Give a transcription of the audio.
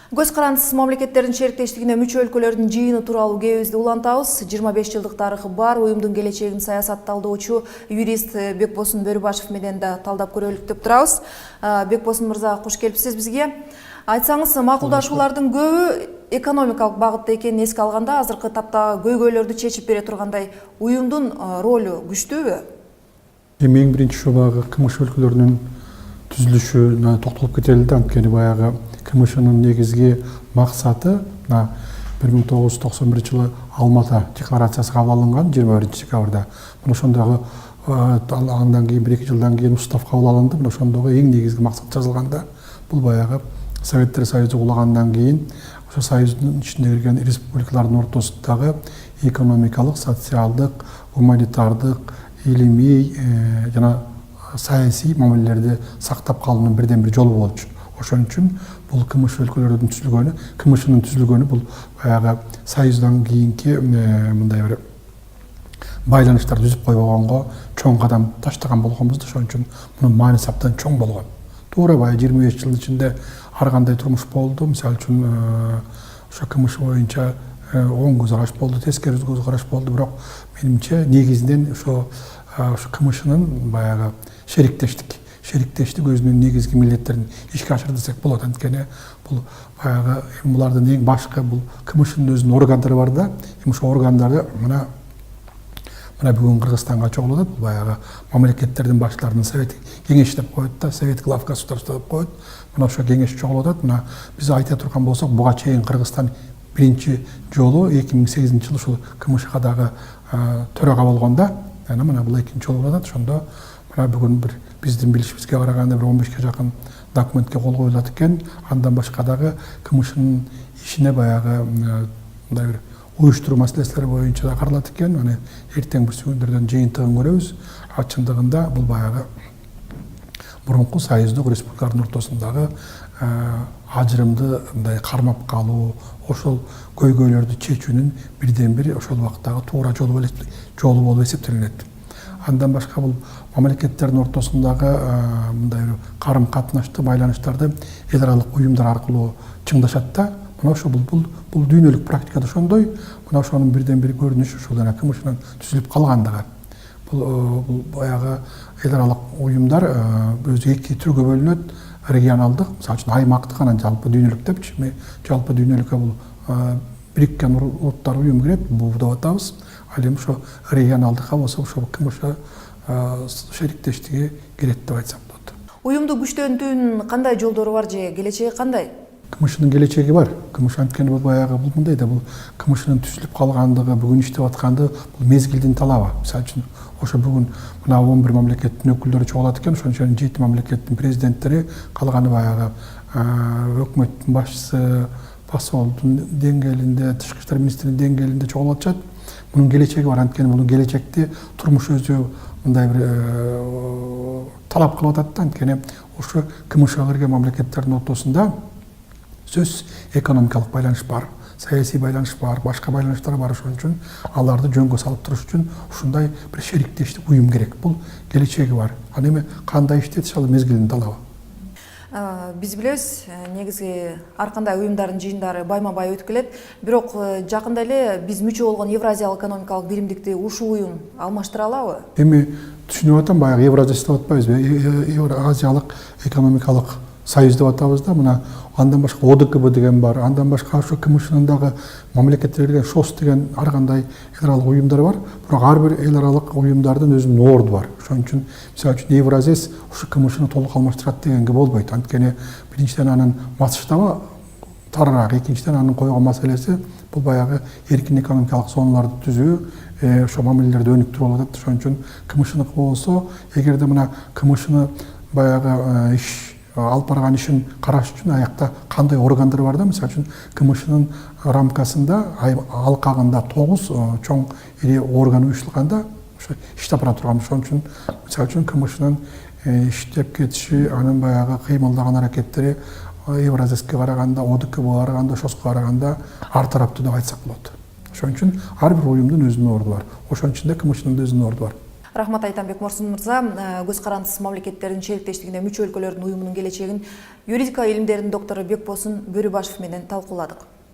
Көз карандысыз мамлекеттердин шериктештигине мүчө өлкөлөрдүн жыйыны тууралуу кебибизди улантабыз. 25 жылдык тарыхы бар уюмдун келечегин саясат талдоочу юрист Бекбосун Бөрүбашев менен да талдап көрөлүк деп турабыз. Бекбосун мырза, кош келипсиз бизге. Айтсаңыз, макулдашуулардын көбү экономикалык багытта экенин эске алганда, азыркы тапта көйгөйлөрдү чечип бере тургандай уюмдун ролу күчтүүбү? Эң биринчи шобагы КМШ өлкөлөрүнүн түзүлүшүнө токтолуп кетели. Анткени баягы КМШнын негизги максаты 1991 жылы Алматы декларациясы кабыл алынган 21 декабрда. Мына ошондогу андан кийин 1-2 жылдан кийин устав кабыл алынды. Мына ошондогу эң негизги максат жазылганда бул баягы Советтер Союзу кулагандан кийин ошо союздун ичине кирген республикалардын ортосундагы экономикалык, социалдык, гуманитардык, илимий жана саясий мамилелерди сактап калуунун бирден бир жолу болчу. Ошон үчүн бул КМШ өлкөлөрүнүн түзүлгөнү, КМШнын түзүлгөнү бул баягы союздан кийинки мындай бир байланыштарды түзүп койбогонго чоң кадам таштаган болгонбуз. Ошон үчүн мунун мааниси абдан чоң болгон. Туура баягы 25 жыл ичинде ар кандай турмуш болду. Мисалы үчүн ошо КМШ боюнча оң көз караш болду, тескери көз караш болду. Бирок менимче негизинен ошо КМШнын баягы шериктештик өзүнүн негизги милдеттерин ишке ашырды десек болот. Анткени бул баягы булардын эң башкы бул КМШнын өзүнүн органдары бар да. Ошо органдарды мына бүгүн Кыргызстанга чогулуп атат. Баягы мамлекеттердин баштарынын совет кеңеши деп коет да, совет глав государства деп коет. Мына ошо кеңеш чогулуп атат. Мына биз айта турган болсок, буга чейин Кыргызстан биринчи жолу 2008 жылы ушул КМШга дагы төрага болгондо, мына бул экинчи жолу болуп атат. Ошондо мына бүгүн бир биздин билишибизге караганда бир 15ке жакын документке кол коюлат экен. Андан башка дагы КМШнын ишине баягы мындай бир уюштуруу маселелери боюнча да каралат экен. Аны эртең бир күндөрдөн жыйынтыгын көрөбүз. Чындыгында бул баягы мурунку союздук республикалардын ортосундагы ажырымды мындай кармап калуу, ошол көйгөйлөрдү чечүүнүн бирден бир ошол убактагы туура жолу болуп эсептелинет. Андан башка бул мамлекеттердин ортосундагы мындай карым катнашты, байланыштарды эл аралык уюмдар аркылуу чыңдашат да. Мына ошо бул дүйнөлүк практикада ошондой. Мына ошонун бирден бир көрүнүшү ушул КМШнын түзүлүп калгандыгы. Бул баягы эл аралык уюмдар өзү эки түргө бөлүнөт. Регионалдык, мисалы үчүн аймактык, анан жалпы дүйнөлүк депчи. Жалпы дүйнөлүккө бул Бириккен Улуттар уюму кирет, бул деп атабыз. Ал эми ошо регионалдыкка болсо ошо КМШ шериктештиги кирет деп айтсак болот. Уюмду күчтөндүүнүн кандай жолдору бар же келечеги кандай? КМШнын келечеги бар. КМШ анткени бул баягы бул мындай да, бул КМШнын түзүлүп калгандыгы, бүгүн иштеп аткандыгы бул мезгилдин талабы. Мисалы үчүн ошо бүгүн мына 11 мамлекеттин өкүлдөрү чогулат экен. Ошон үчүн 7 мамлекеттин президенттери, калганы баягы өкмөттүн башчысы, посолдун деңгээлинде, тышкы иштер министринин деңгээлинде чогулуп атышат. Мунун келечеги бар. Анткени бул келечекти турмуш өзү мындай бир талап кылып атат да. Анткени ошо КМШга кирген мамлекеттердин ортосунда сөз экономикалык байланыш бар, саясий байланыш бар, башка байланыштар бар. Ошон үчүн аларды жөнгө салып туруш үчүн ушундай бир шериктештик уюм керек. Бул келечеги бар. Ал эми кандай иштетиш, ал мезгилинин талабы. Биз билебиз, негизи ар кандай уюмдардын жыйындары байма-бай өтүп келет. Бирок жакында эле биз мүчө болгон Евразиялык экономикалык биримдикти ушул уюм алмаштыра алабы? Эми түшүнүп атам, баягы Евразия деп атпайбызбы? Евразиялык экономикалык союз деп атабыз да. Мына андан башка ОДКБ деген бар. Андан башка ошо КМШнын дагы мамлекеттер кирген ШОС деген ар кандай эл аралык уюмдар бар. Бирок ар бир эл аралык уюмдардын өзүнүн орду бар. Ошон үчүн мисалы үчүн Евразес ушу КМШны толук алмаштырат дегенге болбойт. Анткени биринчиден анын масштабы тарыраак, экинчиден анын койгон маселеси бул баягы эркин экономикалык зоналарды түзүү, ошо мамилелерди өнүктүрүп алат. Ошон үчүн КМШныкы болсо, эгерде мына КМШны баягы алып барган ишин караш үчүн аякта кандай органдар бар да. Мисалы үчүн КМШнын рамкасында алкагында 9 чоң ири орган уюштурганда ошо иштеп бара турган. Ошон үчүн мисалы үчүн КМШнын иштеп кетиши, анын баягы кыймылдаган аракеттери Евразеске караганда, ОДКБга караганда, ШОСко караганда ар тараптуу деп айтсак болот. Ошон үчүн ар бир уюмдун өзүнүн орду бар. Ошон ичинде КМШнын да өзүнүн орду бар. Рахмат Айтанбек Морсун мырза. Көз карандысыз мамлекеттердин шериктештигине мүчө өлкөлөрдүн уюмунун келечегин юридика илимдеринин доктору Бекбосун Бөрүбашев менен талкууладык.